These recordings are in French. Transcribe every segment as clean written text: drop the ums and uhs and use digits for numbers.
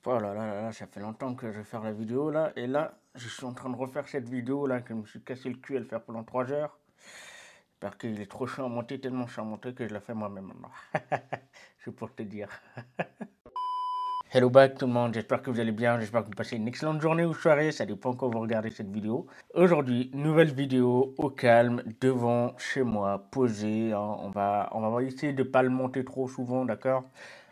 Oh là là là là, ça fait longtemps que je vais faire la vidéo là, et là, je suis en train de refaire cette vidéo là, que je me suis cassé le cul à le faire pendant 3 heures, parce qu'il est trop chiant à monter, tellement chiant à monter que je la fais moi-même maintenant. C'est pour te dire. Hello back tout le monde, j'espère que vous allez bien, j'espère que vous passez une excellente journée ou soirée, ça dépend quand vous regardez cette vidéo. Aujourd'hui, nouvelle vidéo au calme, devant, chez moi, posé, hein. On va essayer de ne pas le monter trop souvent, d'accord,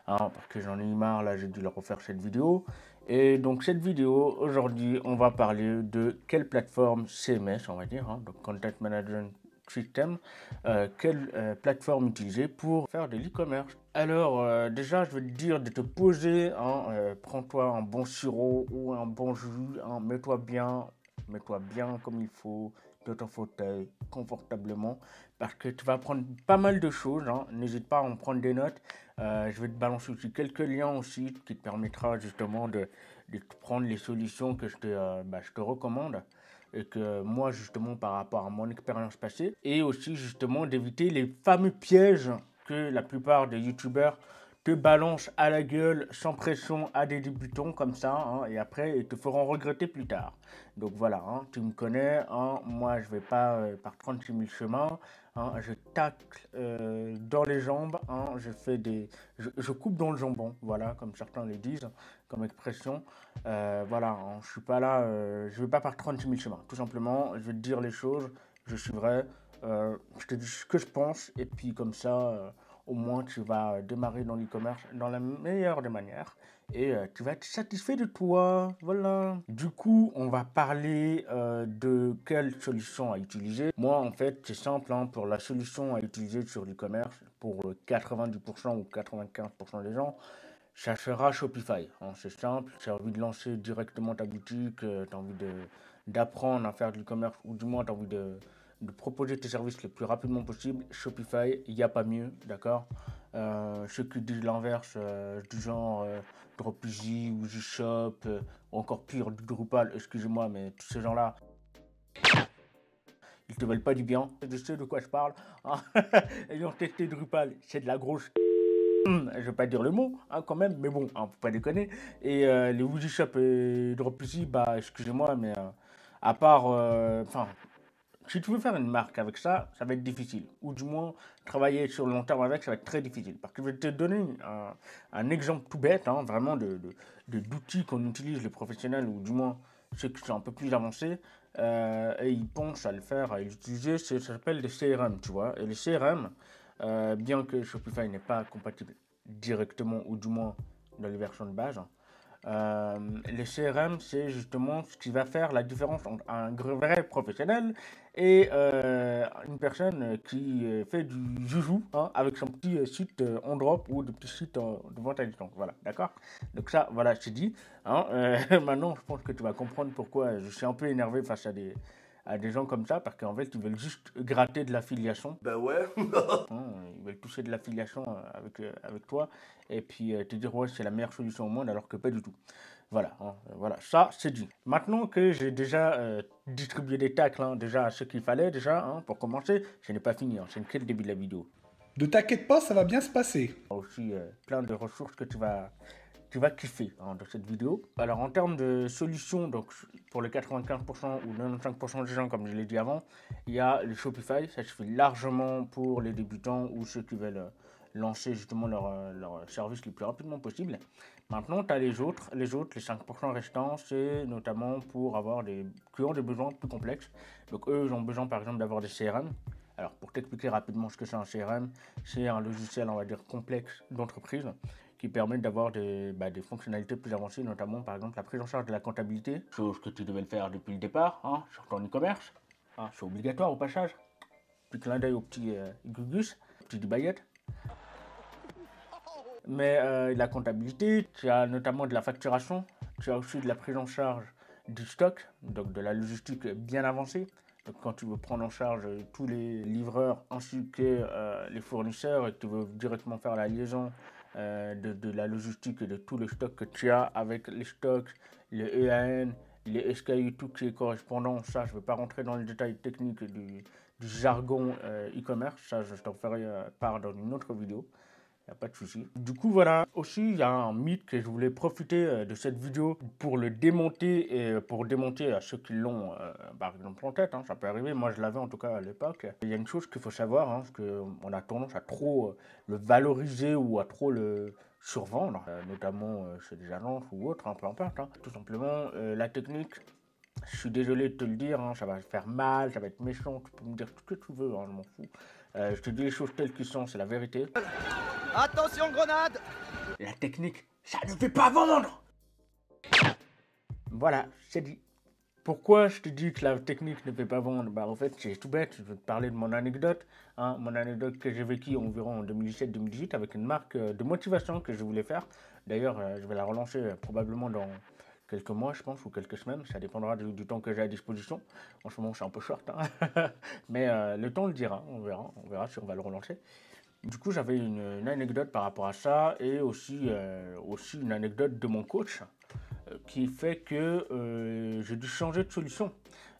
hein, parce que j'en ai eu marre, là j'ai dû le refaire cette vidéo. Et donc cette vidéo, aujourd'hui, on va parler de quelle plateforme CMS, on va dire, hein, donc Content Management System, quelle plateforme utiliser pour faire de l'e-commerce. Alors déjà, je veux te dire de te poser, hein, prends-toi un bon sirop ou un bon jus, hein, mets-toi bien comme il faut, dans ton fauteuil, confortablement, parce que tu vas apprendre pas mal de choses, hein. N'hésite pas à en prendre des notes. Je vais te balancer aussi quelques liens aussi qui te permettra justement de te prendre les solutions que je te recommande, et que moi justement par rapport à mon expérience passée, et aussi justement d'éviter les fameux pièges que la plupart des youtubeurs te balancent à la gueule sans pression à des débutants comme ça, hein, et après ils te feront regretter plus tard. Donc voilà, hein, tu me connais, hein, moi je vais pas par 36 000 chemins, hein, je tacle dans les jambes, hein, je coupe dans le jambon, voilà, comme certains le disent, comme expression. Voilà, hein, je suis pas là, je vais pas par 36 000 chemins, tout simplement, je vais te dire les choses, je suis vrai, je te dis ce que je pense, et puis comme ça, au moins tu vas démarrer dans l'e-commerce dans la meilleure des manières, et tu vas être satisfait de toi, voilà. Du coup, on va parler de quelle solution à utiliser. Moi, en fait, c'est simple, hein, pour la solution à utiliser sur l'e-commerce, pour 90% ou 95% des gens, ça sera Shopify, hein. C'est simple, tu as envie de lancer directement ta boutique, tu as envie d'apprendre à faire du e-commerce, ou du moins tu as envie de proposer tes services le plus rapidement possible. Shopify, il n'y a pas mieux, d'accord. Ceux qui disent l'inverse, du genre Dropzy ou Gshop, ou encore pire, du Drupal, excusez-moi, mais tous ces gens-là, ils te veulent pas du bien. Je sais de quoi je parle, hein. Ayant testé Drupal, c'est de la grosse. Je vais pas dire le mot, hein, quand même, mais bon, hein, faut pas déconner. Et les Woody Shop et Dropsy, bah, excusez-moi, mais à part, enfin, si tu veux faire une marque avec ça, ça va être difficile. Ou du moins, travailler sur le long terme avec, ça va être très difficile. Parce que je vais te donner un exemple tout bête, hein, vraiment d'outils qu'on utilise les professionnels, ou du moins ceux qui sont un peu plus avancés, et ils pensent à le faire, à l'utiliser, ça s'appelle des CRM, tu vois. Et les CRM, bien que Shopify n'est pas compatible directement, ou du moins dans les versions de base, les CRM, c'est justement ce qui va faire la différence entre un vrai professionnel et une personne qui fait du joujou, hein, avec son petit site on drop, ou de petits sites de vente à distance. Voilà, d'accord. Donc ça, voilà, c'est dit, hein. Maintenant, je pense que tu vas comprendre pourquoi je suis un peu énervé face à des gens comme ça, parce qu'en fait, ils veulent juste gratter de l'affiliation. Ben ouais. Hein, ils veulent toucher de l'affiliation avec toi, et puis te dire ouais, c'est la meilleure solution au monde, alors que pas du tout. Voilà, hein, voilà, ça c'est dit. Maintenant que j'ai déjà distribué des tacles, hein, déjà à ce qu'il fallait déjà, hein, pour commencer, ce n'est pas fini, hein, c'est que le début de la vidéo. Ne t'inquiète pas, ça va bien se passer. Il y a aussi plein de ressources que tu vas kiffer, hein, dans cette vidéo. Alors en termes de solutions, donc pour les 95% ou 95% des gens, comme je l'ai dit avant, il y a le Shopify, ça suffit largement pour les débutants ou ceux qui veulent lancer justement leur service le plus rapidement possible. Maintenant, tu as les 5% restants, c'est notamment pour avoir qui ont des besoins plus complexes. Donc eux, ils ont besoin par exemple d'avoir des CRM. Alors pour t'expliquer rapidement ce que c'est un CRM, c'est un logiciel, on va dire, complexe d'entreprise, qui permet d'avoir des fonctionnalités plus avancées, notamment par exemple la prise en charge de la comptabilité, chose que tu devais le faire depuis le départ, hein, sur ton e-commerce, hein, c'est obligatoire au passage. Petit clin d'œil au petit Gugus, petit Dubayette. Mais la comptabilité, tu as notamment de la facturation, tu as aussi de la prise en charge du stock, donc de la logistique bien avancée. Donc quand tu veux prendre en charge tous les livreurs ainsi que les fournisseurs, et que tu veux directement faire la liaison de la logistique et de tout le stock que tu as, avec les stocks, les EAN, les SKU, tout qui est correspondant, ça je ne vais pas rentrer dans les détails techniques du jargon e-commerce, ça je t'en ferai part dans une autre vidéo. Il n'y a pas de souci. Du coup, voilà. Aussi, il y a un mythe que je voulais profiter de cette vidéo pour le démonter et pour démonter à ceux qui l'ont, par exemple, en tête. Hein, ça peut arriver. Moi, je l'avais en tout cas à l'époque. Il y a une chose qu'il faut savoir, hein, c'est qu'on a tendance à trop le valoriser ou à trop le survendre, notamment chez des agences ou autres, hein, peu importe. Hein. Tout simplement, la technique, je suis désolé de te le dire, hein, ça va faire mal, ça va être méchant, tu peux me dire tout ce que tu veux, hein, je m'en fous. Je te dis les choses telles qu'elles sont, c'est la vérité. Attention, grenade! La technique, ça ne fait pas vendre! Voilà, c'est dit. Pourquoi je te dis que la technique ne fait pas vendre? Bah en fait, c'est tout bête, je vais te parler de mon anecdote. Hein, mon anecdote que j'ai vécue environ en 2017-2018 avec une marque de motivation que je voulais faire. D'ailleurs, je vais la relancer probablement dans quelques mois, je pense, ou quelques semaines. Ça dépendra du temps que j'ai à disposition. En ce moment, c'est un peu short, hein. Mais le temps le dira, on verra si on va le relancer. Du coup, j'avais une anecdote par rapport à ça et aussi une anecdote de mon coach qui fait que j'ai dû changer de solution.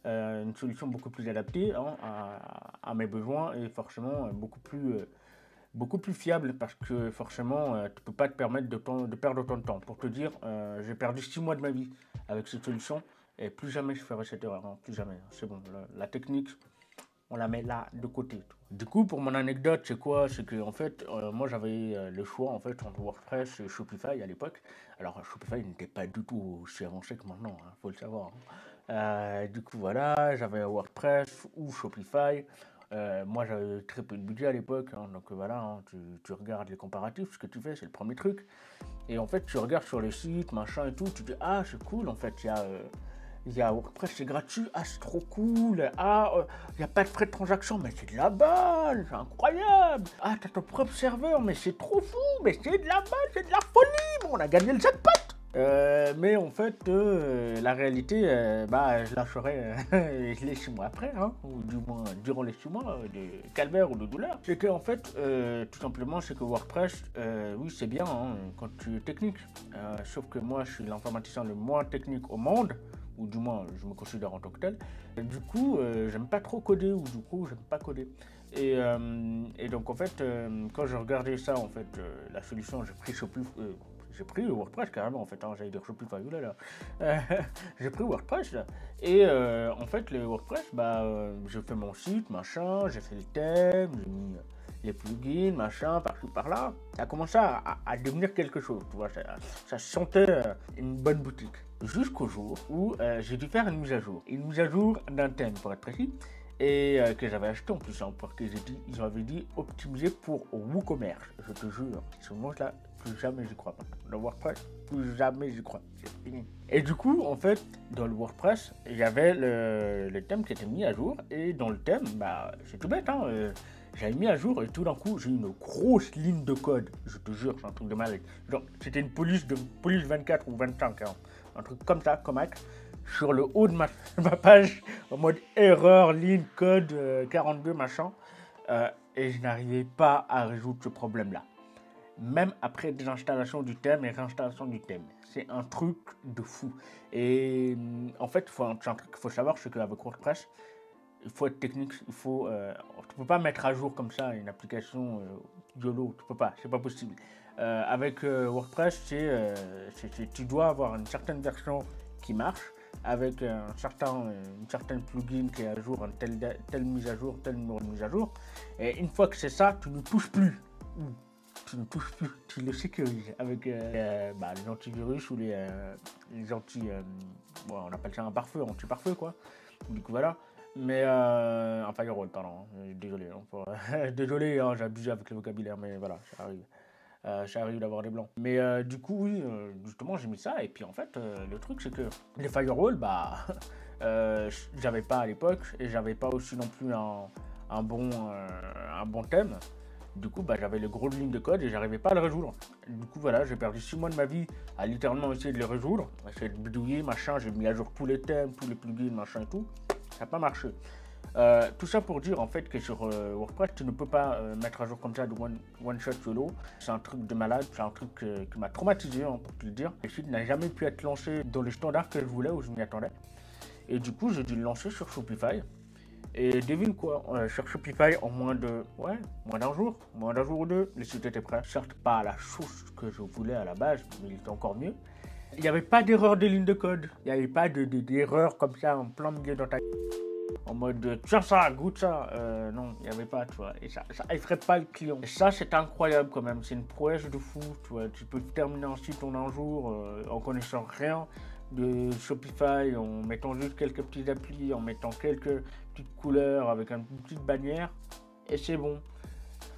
Une solution beaucoup plus adaptée, hein, à mes besoins et forcément beaucoup plus fiable parce que forcément tu ne peux pas te permettre de perdre autant de temps. Pour te dire, j'ai perdu 6 mois de ma vie avec cette solution et plus jamais je ferai cette erreur, hein, plus jamais. C'est bon, la technique, on la met là de côté. Du coup, pour mon anecdote, c'est quoi? C'est que en fait, moi j'avais le choix en fait entre WordPress et Shopify à l'époque. Alors Shopify n'était pas du tout aussi avancé que maintenant, hein, faut le savoir. Hein. Du coup, voilà, j'avais WordPress ou Shopify. Moi, j'avais très peu de budget à l'époque, hein, donc voilà, hein, tu regardes les comparatifs, ce que tu fais, c'est le premier truc. Et en fait, tu regardes sur les sites, machin et tout, tu dis ah c'est cool, en fait, il y a WordPress, c'est gratuit, ah c'est trop cool, ah il n'y a pas de frais de transaction, mais c'est de la balle, c'est incroyable, ah t'as ton propre serveur, mais c'est trop fou, mais c'est de la balle, c'est de la folie, bon, on a gagné le jackpot. Mais en fait, la réalité, je la ferai les 6 mois après, hein, ou du moins durant les 6 mois de calvaire ou de douleur. C'est que en fait, tout simplement, c'est que WordPress, oui, c'est bien hein, quand tu es technique. Sauf que moi, je suis l'informaticien le moins technique au monde, ou du moins, je me considère en tant que tel. Du coup, j'aime pas trop coder, ou du coup, j'aime pas coder. Et donc, en fait, quand je regardais ça, en fait, la solution, j'ai pris WordPress carrément en fait, hein, j'allais dire Shopify, là. J'ai pris WordPress là. Et en fait, le WordPress, j'ai fait mon site, machin, j'ai fait le thème, j'ai mis les plugins, machin, par-ci par-là. Ça a commencé à devenir quelque chose, tu vois, ça sentait une bonne boutique. Jusqu'au jour où j'ai dû faire une mise à jour. Une mise à jour d'un thème, pour être précis. Et que j'avais acheté en plus, hein, parce que ils m'avaient dit optimisé pour WooCommerce. Je te jure, ce mot-là, plus jamais j'y crois pas. Dans WordPress, plus jamais j'y crois. C'est fini. Et du coup, en fait, dans le WordPress, il y avait le thème qui était mis à jour. Et dans le thème, c'est tout bête, hein. J'avais mis à jour et tout d'un coup, j'ai eu une grosse ligne de code. Je te jure, c'est un truc de malade. Genre, c'était une police 24 ou 25, hein. Un truc comme ça, comme hack. Sur le haut de ma page, en mode erreur, ligne, code 42, machin. Et je n'arrivais pas à résoudre ce problème-là. Même après désinstallation du thème et réinstallation du thème. C'est un truc de fou. Et en fait, un truc qu'il faut savoir, c'est qu'avec WordPress, il faut être technique. Tu ne peux pas mettre à jour comme ça une application YOLO. Tu peux pas, c'est pas possible. Avec WordPress, tu dois avoir une certaine version qui marche, avec une certaine plugin qui est à jour, telle mise à jour, tel numéro de mise à jour. Et une fois que c'est ça, tu ne touches plus. Tu le sécurises avec les antivirus ou les on appelle ça un pare-feu, anti-pare-feu quoi. Du coup voilà. Mais un firewall, pardon. Désolé. Désolé, hein, j'ai abusé avec le vocabulaire, mais voilà, ça arrive. Ça arrive d'avoir des blancs. Mais du coup, oui, justement, j'ai mis ça. Et puis en fait, le truc, c'est que les firewalls, j'avais pas à l'époque. Et j'avais pas aussi non plus un bon thème. Du coup, j'avais les grosses lignes de code et j'arrivais pas à le résoudre. Du coup, voilà, j'ai perdu 6 mois de ma vie à littéralement essayer de les résoudre. Essayer de bidouiller, machin. J'ai mis à jour tous les thèmes, tous les plugins, machin et tout. Ça n'a pas marché. Tout ça pour dire en fait que sur WordPress, tu ne peux pas mettre à jour comme ça de one shot solo. C'est un truc de malade, c'est un truc qui m'a traumatisé, hein, pour te le dire. Le site n'a jamais pu être lancé dans les standards que je voulais ou je m'y attendais. Et du coup, j'ai dû le lancer sur Shopify. Et devine quoi, sur Shopify, en moins d'un jour ou deux, le site était prêt. Certes, pas à la chose que je voulais à la base, mais il était encore mieux. Il n'y avait pas d'erreur de ligne de code. Il n'y avait pas d'erreur comme ça en plein milieu dans ta... En mode, tiens ça, goûte ça. Non, il n'y avait pas, tu vois. Et ça effraie pas le client. Et ça, c'est incroyable quand même. C'est une prouesse de fou, tu vois. Tu peux terminer un site en un jour en connaissant rien de Shopify, en mettant juste quelques petites applis, en mettant quelques petites couleurs avec une petite bannière. Et c'est bon.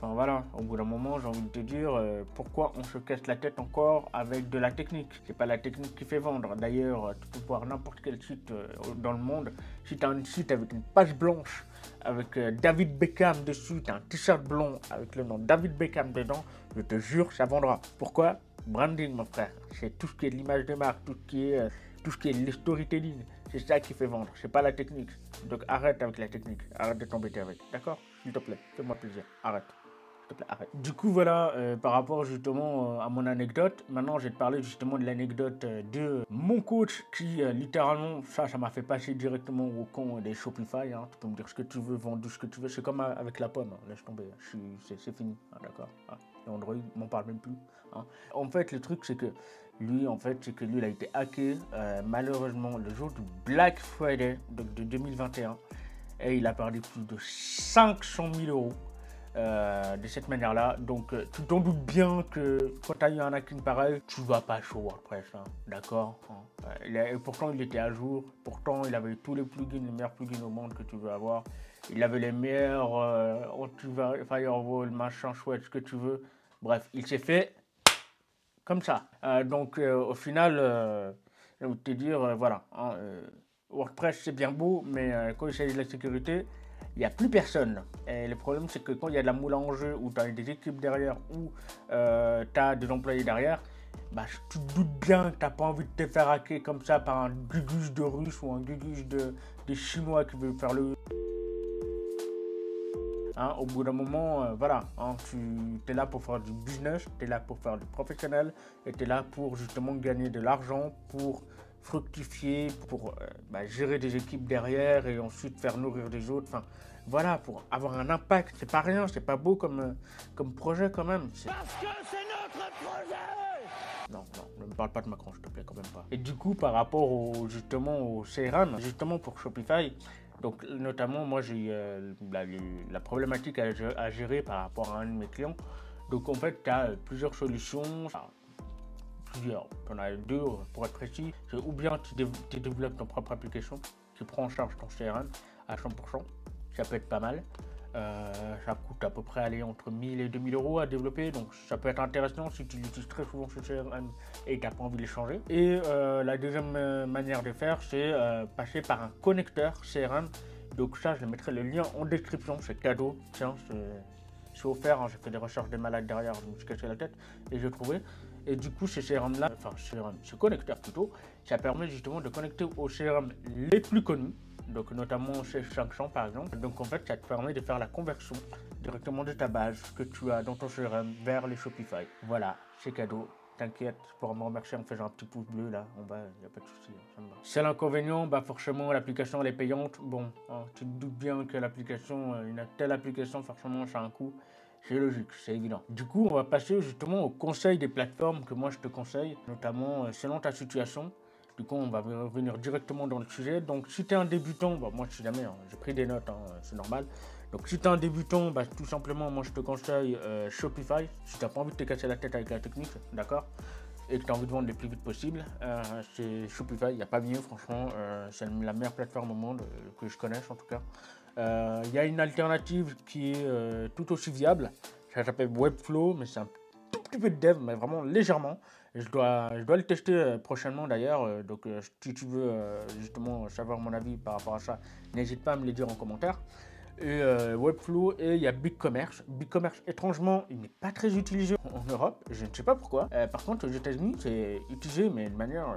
Enfin voilà, au bout d'un moment, j'ai envie de te dire pourquoi on se casse la tête encore avec de la technique. C'est pas la technique qui fait vendre. D'ailleurs, tu peux voir n'importe quel site dans le monde. Si tu as un site avec une page blanche, avec David Beckham dessus, tu as un t-shirt blond avec le nom David Beckham dedans, je te jure, ça vendra. Pourquoi? Branding, mon frère. C'est tout ce qui est l'image de marque, tout ce qui est le storytelling. C'est ça qui fait vendre, c'est pas la technique. Donc arrête avec la technique, arrête de t'embêter avec. D'accord? S'il te plaît, fais-moi plaisir, arrête. S'il te plaît, arrête. Du coup, voilà, par rapport justement à mon anecdote, maintenant je vais te parler justement de l'anecdote de mon coach qui littéralement, ça m'a fait passer directement au camp des Shopify. Hein. Tu peux me dire ce que tu veux, vendre ce que tu veux, c'est comme avec la pomme, hein. Laisse tomber, c'est fini, hein, d'accord. Ah. Et Android, on m'en parle même plus. Hein. En fait, le truc, c'est que lui, il a été hacké malheureusement le jour du Black Friday de 2021 et il a perdu plus de 500 000 euros. De cette manière-là, donc tu t'en doutes bien que quand tu as eu un hacking pareil, tu vas pas sur WordPress, hein, d'accord, hein. Et pourtant il était à jour, pourtant il avait tous les plugins, les meilleurs plugins au monde que tu veux avoir, il avait les meilleurs firewall, machin chouette, ce que tu veux, bref, il s'est fait comme ça. Donc au final, je vais te dire, voilà, hein, WordPress c'est bien beau, mais quand il s'agit de la sécurité, il n'y a plus personne. Et le problème, c'est que quand il y a de la moule en jeu, ou tu as des équipes derrière, ou tu as des employés derrière, bah, tu te doutes bien que tu n'as pas envie de te faire hacker comme ça par un gugus de russe ou un gugus des chinois qui veut faire le... Hein, au bout d'un moment, voilà, hein, tu es là pour faire du business, tu es là pour faire du professionnel, et tu es là pour justement gagner de l'argent, pour fructifier, pour gérer des équipes derrière et ensuite faire nourrir des autres. Enfin, voilà, pour avoir un impact. C'est pas rien, c'est pas beau comme projet quand même. Parce que c'est notre projet! Non, ne me parle pas de Macron, s'il te plaît, quand même pas. Et du coup, par rapport au CRM, justement pour Shopify, donc notamment, moi j'ai la problématique à gérer par rapport à un de mes clients. Donc en fait, tu as plusieurs solutions. Enfin, on a deux pour être précis. C'est ou bien tu développes ton propre application qui prend en charge ton CRM à 100%. Ça peut être pas mal. Ça coûte à peu près aller entre 1000 et 2000 euros à développer. Donc ça peut être intéressant si tu l'utilises très souvent ce CRM et tu n'as pas envie de les changer. Et la deuxième manière de faire, c'est passer par un connecteur CRM. Donc ça, je mettrai le lien en description. C'est cadeau. Tiens, c'est offert. Hein. J'ai fait des recherches de malades derrière. Je me suis cassé la tête et j'ai trouvé. Et du coup, ce CRM-là, ce connecteur plutôt, ça permet justement de connecter aux CRM les plus connus, donc notamment chez 500 par exemple. Donc en fait, ça te permet de faire la conversion directement de ta base que tu as dans ton CRM vers les Shopify. Voilà, c'est cadeau. T'inquiète, tu pourras me remercier en faisant un petit pouce bleu là, en bas, il n'y a pas de souci, ça me va. C'est l'inconvénient, forcément l'application elle est payante. Bon, hein, tu te doutes bien que l'application, une telle application, forcément ça a un coût. C'est logique, c'est évident. Du coup, on va passer justement au conseil des plateformes que moi je te conseille, notamment selon ta situation. Du coup, on va revenir directement dans le sujet. Donc, si tu es un débutant, moi je sais jamais, hein, j'ai pris des notes, hein, c'est normal. Donc, si tu es un débutant, tout simplement, moi je te conseille Shopify. Si tu n'as pas envie de te casser la tête avec la technique, d'accord, et que tu as envie de vendre le plus vite possible, c'est Shopify, il n'y a pas mieux, franchement. C'est la meilleure plateforme au monde que je connaisse en tout cas. Il y a une alternative qui est tout aussi viable, ça s'appelle Webflow, mais c'est un tout petit peu de dev, mais vraiment légèrement. Je dois le tester prochainement d'ailleurs, donc si tu veux justement savoir mon avis par rapport à ça, n'hésite pas à me le dire en commentaire. Et Webflow, et il y a BigCommerce. BigCommerce, étrangement, il n'est pas très utilisé en Europe, je ne sais pas pourquoi. Par contre, aux États-Unis, c'est utilisé, mais de manière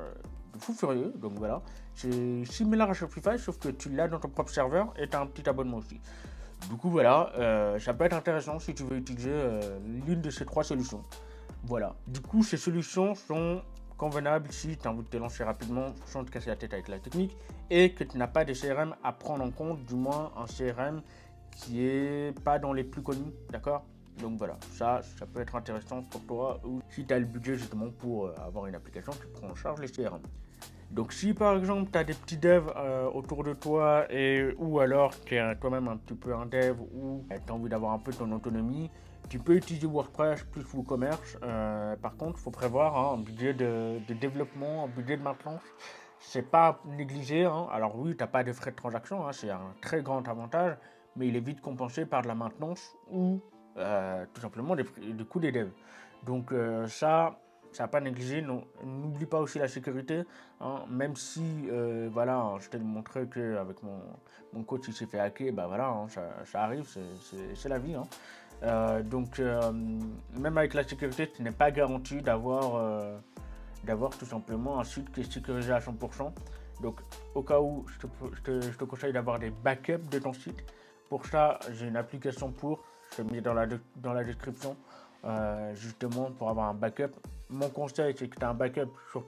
de fou furieux. Donc voilà, c'est similaire à Shopify, sauf que tu l'as dans ton propre serveur et tu as un petit abonnement aussi. Du coup, voilà, ça peut être intéressant si tu veux utiliser l'une de ces trois solutions. Voilà, du coup, ces solutions sont convenable si tu as envie de te lancer rapidement sans te casser la tête avec la technique et que tu n'as pas de CRM à prendre en compte, du moins un CRM qui est pas dans les plus connus, d'accord? Donc voilà, ça peut être intéressant pour toi ou si tu as le budget justement pour avoir une application, tu prends en charge les CRM. Donc si par exemple tu as des petits devs autour de toi ou alors tu es toi-même un petit peu un dev ou tu as envie d'avoir un peu ton autonomie, tu peux utiliser WordPress plus WooCommerce. Par contre, il faut prévoir un budget de développement, un budget de maintenance. C'est pas négligé. Alors oui, tu n'as pas de frais de transaction, c'est un très grand avantage, mais il est vite compensé par de la maintenance ou tout simplement des coûts des devs. Donc ça n'a pas négligé. N'oublie pas aussi la sécurité, même si voilà, je t'ai montré qu'avec mon coach il s'est fait hacker, bah voilà, ça arrive, c'est la vie. Donc même avec la sécurité, tu n'es pas garanti d'avoir tout simplement un site qui est sécurisé à 100%. Donc au cas où, je te conseille d'avoir des backups de ton site. Pour ça, j'ai une application je te mets dans la description, justement pour avoir un backup. Mon conseil, c'est que tu as un backup sur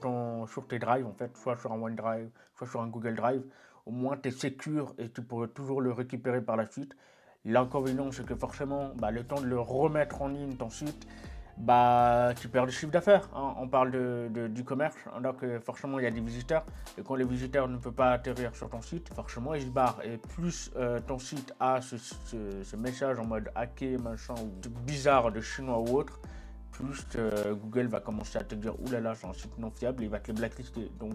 tes drives, en fait, soit sur un OneDrive, soit sur un Google Drive. Au moins, tu es sécure et tu pourrais toujours le récupérer par la suite. L'inconvénient, c'est que forcément, le temps de le remettre en ligne, ton site, tu perds du chiffre d'affaires. On parle du commerce, donc forcément il y a des visiteurs et quand les visiteurs ne peuvent pas atterrir sur ton site, forcément ils se barrent. Et plus ton site a ce message en mode hacké, machin ou bizarre de chinois ou autre, plus Google va commencer à te dire oulala, c'est un site non fiable et il va te les blacklister. Donc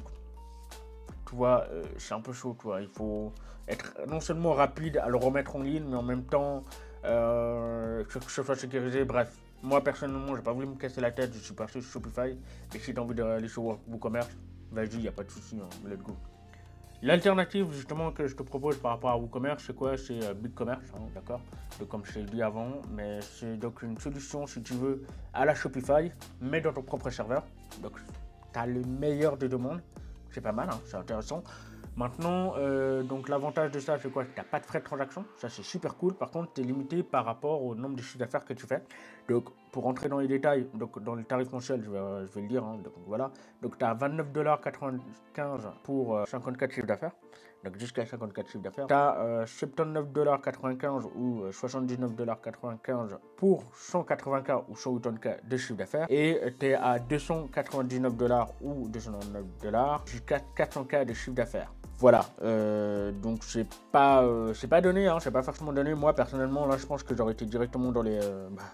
tu vois, c'est un peu chaud, tu vois. Il faut être non seulement rapide à le remettre en ligne, mais en même temps que ce soit sécurisé. Bref, moi personnellement, j'ai pas voulu me casser la tête, je suis parti sur Shopify. Et si tu as envie d'aller sur WooCommerce, vas-y, il n'y a pas de souci, let's go. L'alternative justement que je te propose par rapport à WooCommerce, c'est quoi? C'est BigCommerce, d'accord? Comme je t'ai dit avant, mais c'est donc une solution si tu veux à la Shopify, mais dans ton propre serveur. Donc tu as le meilleur des deux mondes. C'est pas mal, c'est intéressant. Maintenant, donc l'avantage de ça, c'est quoi? Tu n'as pas de frais de transaction, ça c'est super cool. Par contre, tu es limité par rapport au nombre de chiffres d'affaires que tu fais. Donc, pour rentrer dans les détails, donc dans le tarif mensuel, je vais le dire. Donc voilà. Donc, tu as $29,95 pour 54 chiffres d'affaires. Donc, jusqu'à 54 chiffres d'affaires. Tu as $79,95 ou 79,95 pour 180K ou 180K de chiffre d'affaires. Et tu es à $299 ou $299 jusqu'à 400K de chiffre d'affaires. Voilà, donc c'est pas donné, c'est pas forcément donné. Moi personnellement, là je pense que j'aurais été directement dans les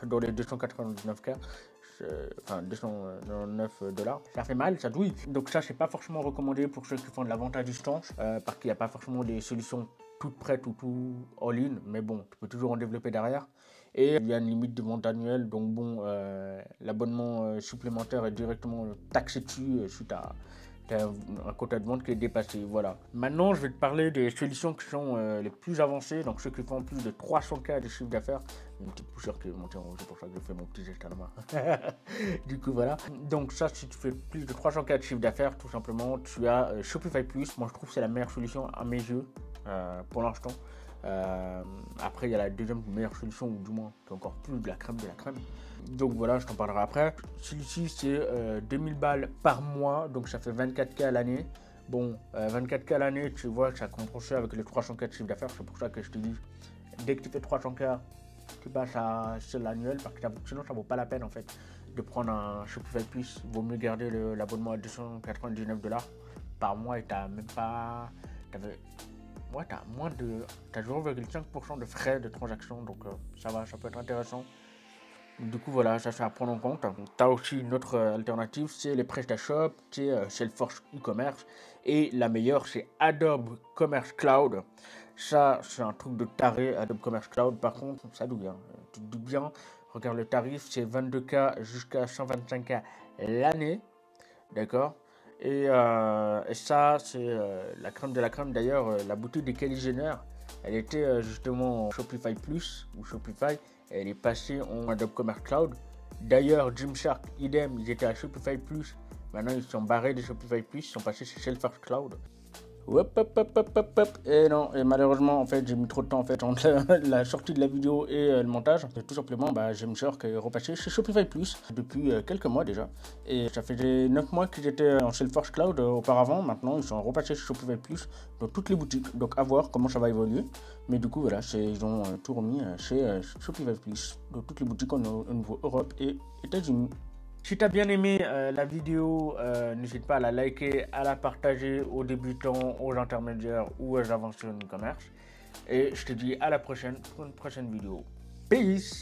299K, enfin $299. Ça fait mal, ça douille. Donc ça c'est pas forcément recommandé pour ceux qui font de la vente à distance, parce qu'il n'y a pas forcément des solutions toutes prêtes ou tout all-in, mais bon, tu peux toujours en développer derrière. Et il y a une limite de vente annuelle, donc bon, l'abonnement supplémentaire est directement taxé dessus si tu as un quota de vente qui est dépassé. Voilà. Maintenant, je vais te parler des solutions qui sont les plus avancées, donc ceux qui font plus de 300K de chiffre d'affaires. Une petite poussière qui est montée en haut, c'est pour ça que je fais mon petit geste à la main. Du coup, voilà. Donc ça, si tu fais plus de 300K de chiffre d'affaires, tout simplement, tu as Shopify Plus. Moi, je trouve que c'est la meilleure solution à mes yeux pour l'instant. Après, il y a la deuxième meilleure solution, ou du moins, qui est encore plus de la crème de la crème. Donc voilà, je t'en parlerai après. Celui-ci, c'est 2000 balles par mois, donc ça fait 24K à l'année. Bon, 24K à l'année, tu vois que ça compense avec les 300K de chiffre d'affaires. C'est pour ça que je te dis, dès que tu fais 300K, tu passes à l'annuel, parce que sinon, ça vaut pas la peine en fait de prendre un Shopify Plus. Il vaut mieux garder l'abonnement à $299 par mois et t'as même pas. Ouais, t'as 0,5% de frais de transaction, donc ça va, ça peut être intéressant. Du coup, voilà, ça c'est à prendre en compte. Tu as aussi une autre alternative, c'est les PrestaShop, c'est Salesforce e-commerce. Et la meilleure, c'est Adobe Commerce Cloud. Ça, c'est un truc de taré, Adobe Commerce Cloud. Par contre, ça doit bien. Tu te doutes bien. Regarde le tarif, c'est 22K jusqu'à 125K l'année. D'accord? Et ça, c'est la crème de la crème. D'ailleurs, la boutique de Kylie Jenner, elle était justement en Shopify Plus ou Shopify. Elle est passée en Adobe Commerce Cloud. D'ailleurs, Gymshark, idem, ils étaient à Shopify Plus. Maintenant, ils sont barrés de Shopify Plus, ils sont passés chez Salesforce Cloud. Hop, hop, hop, hop, hop, hop. Et non, et malheureusement, en fait, j'ai mis trop de temps en fait entre la sortie de la vidéo et le montage. Et tout simplement, j'ai me sûr que repassé chez Shopify Plus depuis quelques mois déjà. Et ça fait 9 mois qu'ils étaient en Salesforce Cloud auparavant. Maintenant, ils sont repassés chez Shopify Plus dans toutes les boutiques. Donc, à voir comment ça va évoluer. Mais du coup, voilà, ils ont tout remis chez Shopify Plus dans toutes les boutiques au niveau Europe et États-Unis. Si tu as bien aimé la vidéo, n'hésite pas à la liker, à la partager aux débutants, aux intermédiaires ou aux avancés en e-commerce. Et je te dis à la prochaine pour une prochaine vidéo. Peace!